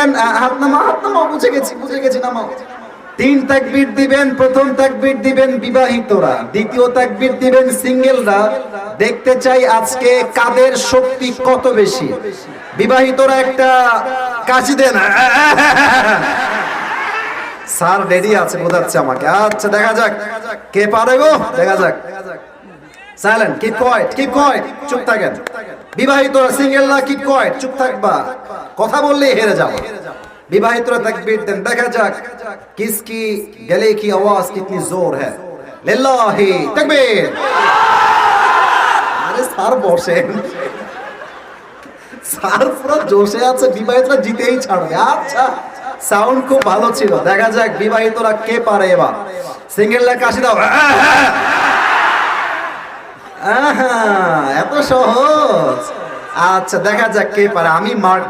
দিবেন, হাত নামাও, বুঝে গেছি নামাও। 3 তাকবীর দিবেন, প্রথম তাকবীর দিবেন বিবাহিতরা, দ্বিতীয় তাকবীর দিবেন সিঙ্গেলরা। দেখতে চাই আজকে কাদের শক্তি কত বেশি। বিবাহিতরা একটা কাশি দেন। স্যার রেডি আছে বোঝাচ্ছে আমাকে। আচ্ছা দেখা যাক কে পারে গো, দেখা যাক। সাইলেন্ট, কিপ কোয়েট, চুপ থাকেন। বিবাহিতরা, সিঙ্গেলরা কিপ কোয়েট, চুপ থাকবা, কথা বললেই হেরে যাবো। বিবাহিতরা তাকবীর দেন, দেখা যাক কিসকি গলে কি আওয়াজ কিতনি জোর है। লিল্লাহি তাকবীর। আরে স্যার বসেন, স্যার পুরো জোশে আছে, বিবাহিতরা জিতেই ছাড়বে। আচ্ছা সাউন্ড খুব ভালো ছিল, দেখা যাক বিবাহিতরা কে পারে এবার। সিঙ্গেলরা কাশি দাও। এত সহজ। আচ্ছা দেখা যাক কে পারে, আমি মার্ক